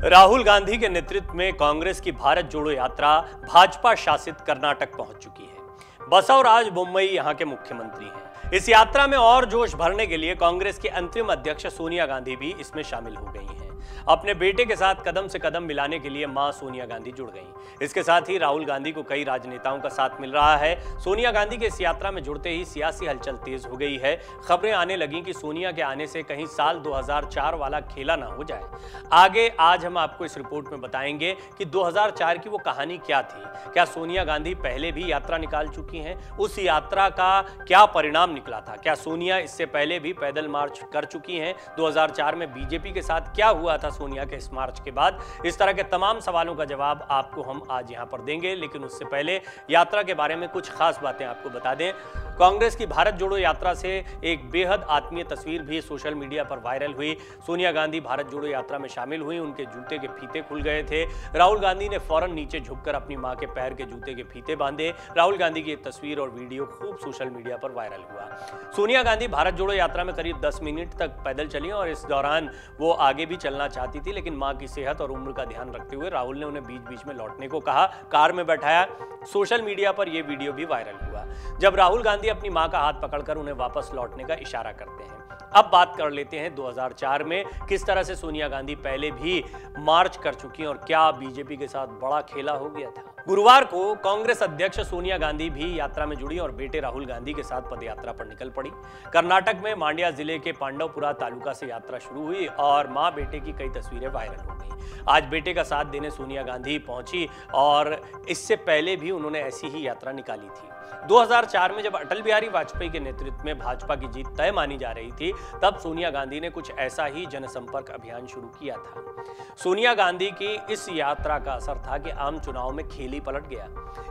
राहुल गांधी के नेतृत्व में कांग्रेस की भारत जोड़ो यात्रा भाजपा शासित कर्नाटक पहुंच चुकी है। बसवराज बोम्मई यहां के मुख्यमंत्री हैं। इस यात्रा में और जोश भरने के लिए कांग्रेस की अंतरिम अध्यक्ष सोनिया गांधी भी इसमें शामिल हो गई हैं। अपने बेटे के साथ कदम से कदम मिलाने के लिए मां सोनिया गांधी जुड़ गईं। इसके साथ ही राहुल गांधी को कई राजनेताओं का साथ मिल रहा है। सोनिया गांधी के इस यात्रा में जुड़ते ही सियासी हलचल तेज हो गई है। खबरें आने लगी कि सोनिया के आने से कहीं साल 2004 वाला खेला ना हो जाए। आगे आज हम आपको इस रिपोर्ट में बताएंगे कि 2004 की वो कहानी क्या थी। क्या सोनिया गांधी पहले भी यात्रा निकाल चुकी हैं? उस यात्रा का क्या परिणाम निकला था? क्या सोनिया इससे पहले भी पैदल मार्च कर चुकी हैं? 2004 में बीजेपी के साथ क्या हुआ था सोनिया के इस मार्च के बाद? इस तरह के तमाम सवालों का जवाब आपको हम आज यहां पर देंगे, लेकिन उससे पहले यात्रा के बारे में कुछ खास बातें आपको बता दें। कांग्रेस की भारत जोड़ो यात्रा से एक बेहद आत्मीय तस्वीर भी सोशल मीडिया पर वायरल हुई। सोनिया गांधी भारत जोड़ो यात्रा में शामिल हुई, उनके जूते के फीते खुल गए थे। राहुल गांधी ने फौरन नीचे झुककर अपनी मां के पैर के जूते के फीते बांधे। राहुल गांधी की एक तस्वीर और वीडियो खूब सोशल मीडिया पर वायरल हुआ। सोनिया गांधी भारत जोड़ो यात्रा में करीब 10 मिनट तक पैदल चली और इस दौरान वो आगे भी चलना चाहती थी, लेकिन मां की सेहत और उम्र का ध्यान रखते हुए राहुल ने उन्हें बीच बीच में लौटने को कहा, कार में बैठाया। सोशल मीडिया पर यह वीडियो भी वायरल हुआ जब राहुल गांधी अपनी मां का हाथ पकड़कर उन्हें वापस लौटने का इशारा करते हैं। अब बात कर लेते हैं 2004 में किस तरह से सोनिया गांधी पहले भी मार्च कर चुकी हैं और क्या बीजेपी के साथ बड़ा खेला हो गया था। गुरुवार को कांग्रेस अध्यक्ष सोनिया गांधी भी यात्रा में जुड़ी और बेटे राहुल गांधी के साथ पदयात्रा पर निकल पड़ी। कर्नाटक में मांड्या जिले के पांडवपुरा तालुका से यात्रा शुरू हुई और मां बेटे की कई तस्वीरें वायरल हो गई। आज बेटे का साथ देने सोनिया गांधी पहुंची और इससे पहले भी उन्होंने ऐसी ही यात्रा निकाली थी। 2004 में जब अटल बिहारी वाजपेयी के नेतृत्व में भाजपा की जीत तय मानी जा रही थी, तब सोनिया गांधी ने कुछ ऐसा ही जनसंपर्क अभियान शुरू किया था। सोनिया गांधी की इस यात्रा का असर था कि आम चुनाव में खेल ही पलट गया।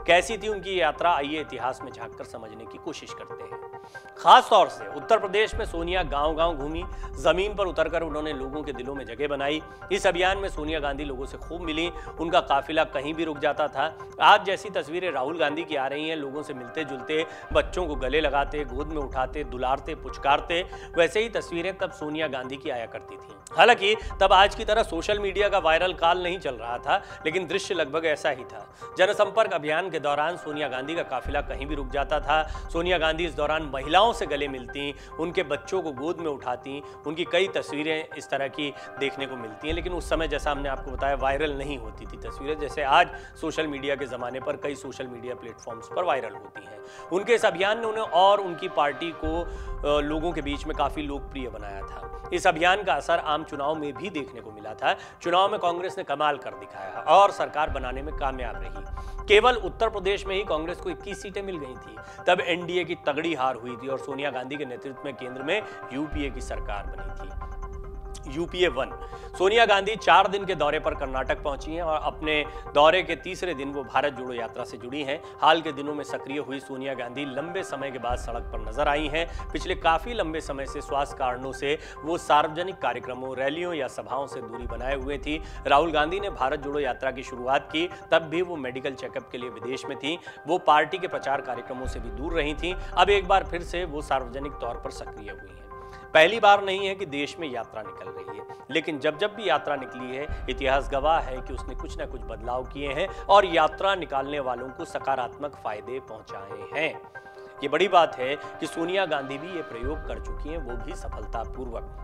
कैसी थी उनकी यात्रा, आइए इतिहास में झांककर समझने की कोशिश करते हैं। खास तौर से उत्तर प्रदेश में सोनिया गांव-गांव घूमी, जमीन पर उतरकर उन्होंने लोगों के दिलों में जगह बनाई। इस अभियान में सोनिया गांधी लोगों से खूब मिली, उनका काफिला कहीं भी रुक जाता था। आज जैसी तस्वीरें राहुल गांधी की आ रही हैं, लोगों से मिलते जुलते, बच्चों को गले लगाते, गोद में उठाते, दुलारते, पुचकारते, वैसे ही तस्वीरें तब सोनिया गांधी की आया करती थी। हालांकि तब आज की तरह सोशल मीडिया का वायरल काल नहीं चल रहा था, लेकिन दृश्य लगभग ऐसा ही था। जनसंपर्क अभियान के दौरान सोनिया गांधी का काफिला कहीं भी रुक जाता था। सोनिया गांधी इस दौरान महिलाओं से गले मिलती, उनके बच्चों को गोद में उठाती। उनकी कई तस्वीरें इस तरह की देखने को मिलती हैं, लेकिन उस समय जैसा हमने आपको बताया वायरल नहीं होती थी तस्वीरें, जैसे आज सोशल मीडिया के ज़माने पर कई सोशल मीडिया प्लेटफॉर्म्स पर वायरल होती हैं। उनके इस अभियान ने उन्हें और उनकी पार्टी को लोगों के बीच में काफ़ी लोकप्रिय बनाया था। इस अभियान का असर आम चुनाव में भी देखने को मिला था। चुनाव में कांग्रेस ने कमाल कर दिखाया और सरकार बनाने में कामयाब रही। केवल उत्तर प्रदेश में ही कांग्रेस को 21 सीटें मिल गई थी। तब एनडीए की तगड़ी हार हुई थी और सोनिया गांधी के नेतृत्व में केंद्र में यूपीए की सरकार बनी थी, यूपीए 1। सोनिया गांधी 4 दिन के दौरे पर कर्नाटक पहुंची हैं और अपने दौरे के तीसरे दिन वो भारत जोड़ो यात्रा से जुड़ी हैं। हाल के दिनों में सक्रिय हुई सोनिया गांधी लंबे समय के बाद सड़क पर नजर आई हैं। पिछले काफी लंबे समय से स्वास्थ्य कारणों से वो सार्वजनिक कार्यक्रमों, रैलियों या सभाओं से दूरी बनाए हुए थी। राहुल गांधी ने भारत जोड़ो यात्रा की शुरुआत की, तब भी वो मेडिकल चेकअप के लिए विदेश में थी। वो पार्टी के प्रचार कार्यक्रमों से भी दूर रही थी। अब एक बार फिर से वो सार्वजनिक तौर पर सक्रिय हुई हैं। पहली बार नहीं है कि देश में यात्रा निकल रही है, लेकिन जब जब भी यात्रा निकली है, इतिहास गवाह है कि उसने कुछ ना कुछ बदलाव किए हैं और यात्रा निकालने वालों को सकारात्मक फायदे पहुंचाए हैं। ये बड़ी बात है कि सोनिया गांधी भी ये प्रयोग कर चुकी हैं, वो भी सफलतापूर्वक।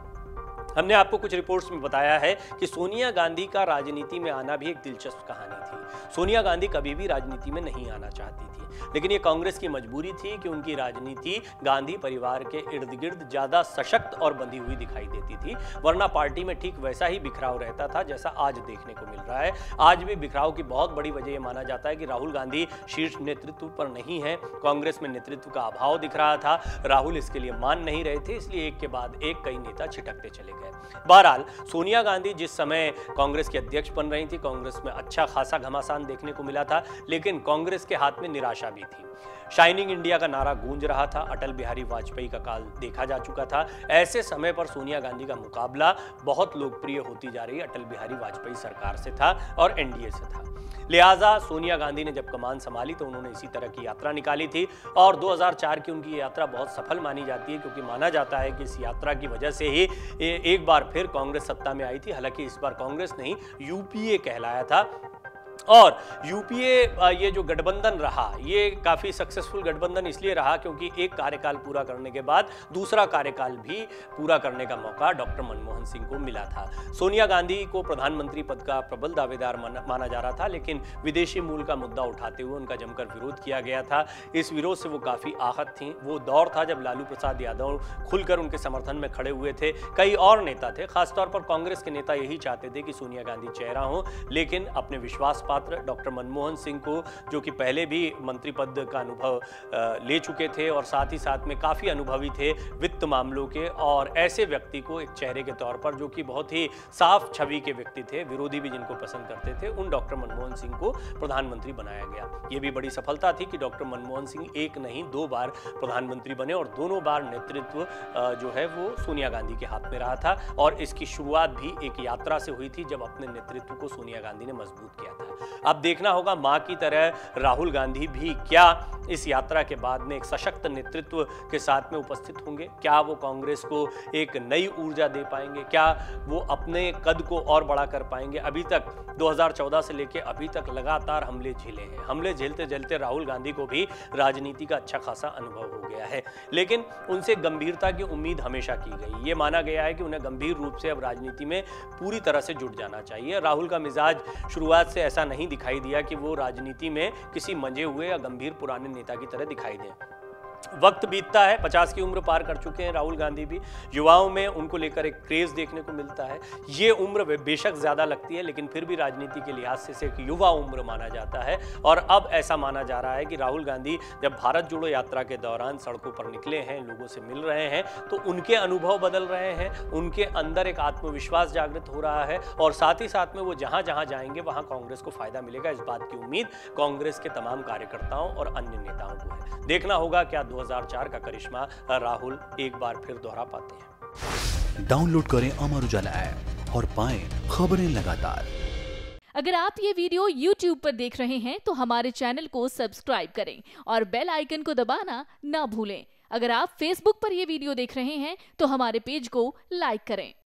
हमने आपको कुछ रिपोर्ट्स में बताया है कि सोनिया गांधी का राजनीति में आना भी एक दिलचस्प कहानी थी। सोनिया गांधी कभी भी राजनीति में नहीं आना चाहती थी, लेकिन ये कांग्रेस की मजबूरी थी कि उनकी राजनीति गांधी परिवार के इर्द गिर्द ज्यादा सशक्त और बंधी हुई दिखाई देती थी, वरना पार्टी में ठीक वैसा ही बिखराव रहता था जैसा आज देखने को मिल रहा है। आज भी बिखराव की बहुत बड़ी वजह यह माना जाता है कि राहुल गांधी शीर्ष नेतृत्व पर नहीं है। कांग्रेस में नेतृत्व का अभाव दिख रहा था, राहुल इसके लिए मान नहीं रहे थे, इसलिए एक के बाद एक कई नेता छिटकते चले गए। बहरहाल सोनिया गांधी जिस समय कांग्रेस की अध्यक्ष बन रही थी, कांग्रेस में अच्छा खासा ऐसा घमासान देखने को मिला था, लेकिन कांग्रेस के हाथ में निराशा भी थी। शाइनिंग इंडिया का नारा गूंज रहा था, अटल बिहारी वाजपेयी का काल देखा जा चुका था। ऐसे समय पर सोनिया गांधी का मुकाबला बहुत लोकप्रिय होती जा रही अटल बिहारी वाजपेयी सरकार से था और एनडीए से था। लिहाजा सोनिया गांधी ने जब कमान संभाली तो उन्होंने इसी तरह की यात्रा निकाली थी और 2004 की उनकी यात्रा बहुत सफल मानी जाती है, क्योंकि माना जाता है कि इस यात्रा की वजह से ही एक बार फिर कांग्रेस सत्ता में आई थी। हालांकि इस बार कांग्रेस नहीं, यूपीए कहलाया था और यूपीए ये जो गठबंधन रहा, ये काफ़ी सक्सेसफुल गठबंधन इसलिए रहा क्योंकि एक कार्यकाल पूरा करने के बाद दूसरा कार्यकाल भी पूरा करने का मौका डॉक्टर मनमोहन सिंह को मिला था। सोनिया गांधी को प्रधानमंत्री पद का प्रबल दावेदार माना जा रहा था, लेकिन विदेशी मूल का मुद्दा उठाते हुए उनका जमकर विरोध किया गया था। इस विरोध से वो काफ़ी आहत थीं। वो दौर था जब लालू प्रसाद यादव खुलकर उनके समर्थन में खड़े हुए थे। कई और नेता थे, खासतौर पर कांग्रेस के नेता यही चाहते थे कि सोनिया गांधी चेहरा हो, लेकिन अपने विश्वास डॉक्टर मनमोहन सिंह को, जो कि पहले भी मंत्री पद का अनुभव ले चुके थे और साथ ही साथ में काफ़ी अनुभवी थे वित्त मामलों के, और ऐसे व्यक्ति को एक चेहरे के तौर पर, जो कि बहुत ही साफ छवि के व्यक्ति थे, विरोधी भी जिनको पसंद करते थे, उन डॉक्टर मनमोहन सिंह को प्रधानमंत्री बनाया गया। ये भी बड़ी सफलता थी कि डॉक्टर मनमोहन सिंह एक नहीं 2 बार प्रधानमंत्री बने और दोनों बार नेतृत्व जो है वो सोनिया गांधी के हाथ में रहा था। और इसकी शुरुआत भी एक यात्रा से हुई थी जब अपने नेतृत्व को सोनिया गांधी ने मजबूत किया था। अब देखना होगा मां की तरह राहुल गांधी भी क्या इस यात्रा के बाद में एक सशक्त नेतृत्व के साथ में उपस्थित होंगे। क्या वो कांग्रेस को एक नई ऊर्जा दे पाएंगे, क्या वो अपने कद को और बड़ा कर पाएंगे। अभी तक 2014 से लेकर अभी तक लगातार हमले झेले हैं। हमले झेलते झेलते राहुल गांधी को भी राजनीति का अच्छा खासा अनुभव हो गया है, लेकिन उनसे गंभीरता की उम्मीद हमेशा की गई। ये माना गया है कि उन्हें गंभीर रूप से अब राजनीति में पूरी तरह से जुट जाना चाहिए। राहुल का मिजाज शुरुआत से ऐसा नहीं दिखाई दिया कि वो राजनीति में किसी मंजे हुए या गंभीर पुराने नेता की तरह दिखाई दें। वक्त बीतता है, 50 की उम्र पार कर चुके हैं राहुल गांधी भी। युवाओं में उनको लेकर एक क्रेज देखने को मिलता है। ये उम्र बेशक ज्यादा लगती है, लेकिन फिर भी राजनीति के लिहाज से एक युवा उम्र माना जाता है। और अब ऐसा माना जा रहा है कि राहुल गांधी जब भारत जोड़ो यात्रा के दौरान सड़कों पर निकले हैं, लोगों से मिल रहे हैं, तो उनके अनुभव बदल रहे हैं, उनके अंदर एक आत्मविश्वास जागृत हो रहा है और साथ ही साथ में वो जहां जहां जाएंगे वहां कांग्रेस को फायदा मिलेगा। इस बात की उम्मीद कांग्रेस के तमाम कार्यकर्ताओं और अन्य नेताओं को है। देखना होगा क्या 2004 का करिश्मा राहुल एक बार फिर दोहरा पाते हैं। डाउनलोड करें अमर उजाला ऐप और पाएं खबरें लगातार। अगर आप ये वीडियो YouTube पर देख रहे हैं तो हमारे चैनल को सब्सक्राइब करें और बेल आइकन को दबाना ना भूलें। अगर आप Facebook पर ये वीडियो देख रहे हैं तो हमारे पेज को लाइक करें।